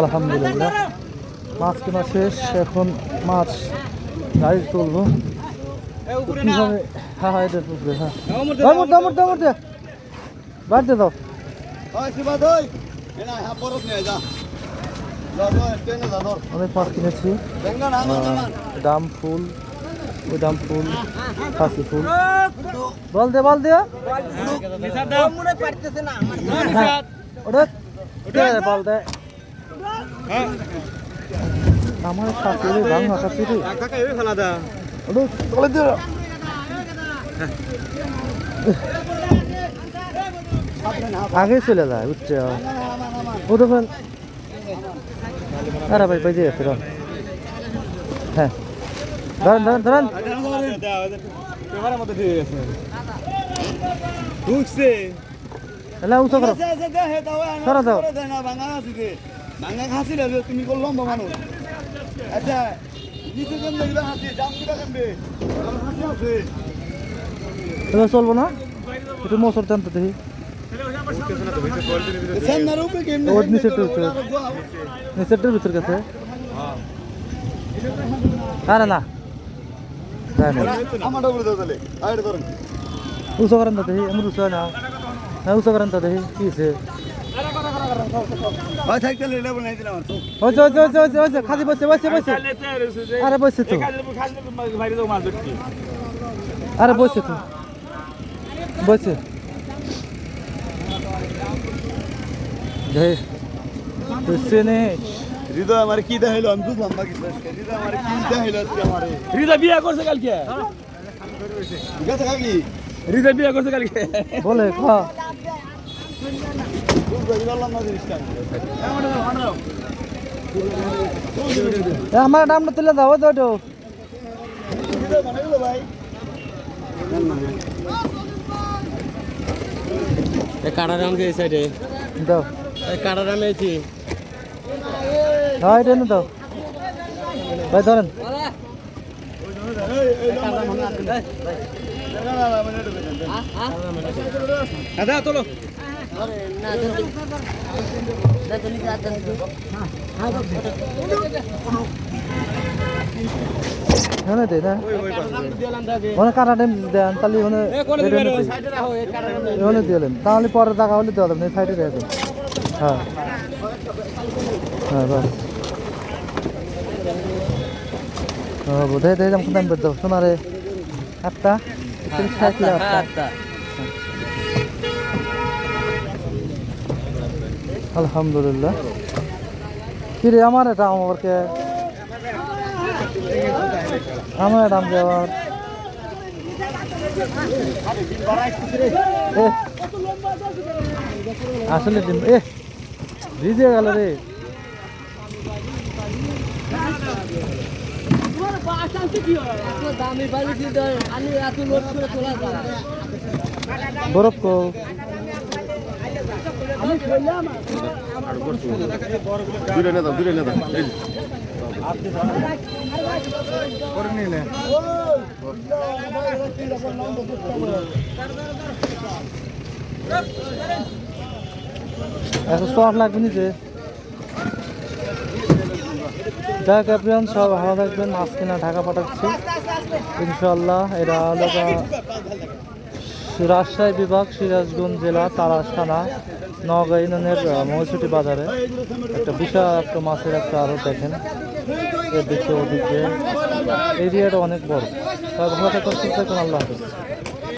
আলহামদুলিল্লাহ মাছ কেনা শেষ, এখন মাছ গাড়ি তুলবো কিভাবে। হ্যাঁ হ্যাঁ এটা তুলবে, হ্যাঁ বাড়তে দাও। অনেক মাছ কিনেছি, ডাম ফুল, ওই ডাম ফুল, ফাঁসি ফুল, বল দে বল দে বল দে আমার ফাঁসি রে ভাঙা ফাঁসি রে আগে চলে যায় উঠছে ও দেখুন। আরে ভাই বাজে গেছে, হ্যাঁ ধরেন ধরেন ধরেন উঁচু করো, সরা দাও। তুমি করলাম মানুষ আচ্ছা এবার চলবো না, একটু মশর টানতে দেখি। নিচেরটার ভিতর কাছে আরে না উঁচু করেন তো দেখি, আমি উঁচু না, হ্যাঁ উঁচু করেন তো দেখি কি হয়েছে। খাদি বসে বসে বসে আরে বসে তো, আরে বসে তো বসে হৃদয় আমার কি দেখাইলো আমি বুঝলাম না কিছু। হৃদয় আমার কি দেখাইলো আজকে আমারে। হৃদয় বিয়ে করছে কালকে, ঠিক আছে কাকি? হৃদয় বিয়ে করছে কালকে বলে খা আমার নামটা তুলে দাও তো ভাই। কাটারাম এই সাইডে দাও, কাটারাম এসি হ্যাঁ এটা দাও ভাই ধরেন। দাদা তোলো হ্যাঁ দে না ওখানে কাটা টাইম দেন তাহলে ওখানে দিলেন, তাহলে পরে টাকা হলে দেওয়া যাবে না, সাইডে রেখে। হ্যাঁ হ্যাঁ বাস বোধহয় দিয়ে দাম দাম বের দাও সোনারে আটটা 30 কিলো আটটা। আলহামদুলিল্লাহ কিরে আমার এটা আমাকে আমার দাম দেওয়ার আসলে দিন এ ভিজে গেল রে। বরফ কো দূরে না দাও, দূরে না দাও। এখন শখ লাগবে নিচে। যাক এভরিওয়ান সব ভালো থাকবেন, মাছ কিনা ঢাকা পাঠাচ্ছি ইনশাল্লাহ। এরা হলো রাজশাহী বিভাগ, সিরাজগঞ্জ জেলা, তারাস থানা, নওগাঁ ইউনিয়নের মহিষুটি বাজারে একটা বিশাল একটা মাছের একটা আরো দেখেন, এদিকে ওদিকে এরিয়াটা অনেক বড়। ভালো থাকুন, সুস্থ থাকুন, আল্লাহ হাফেজ।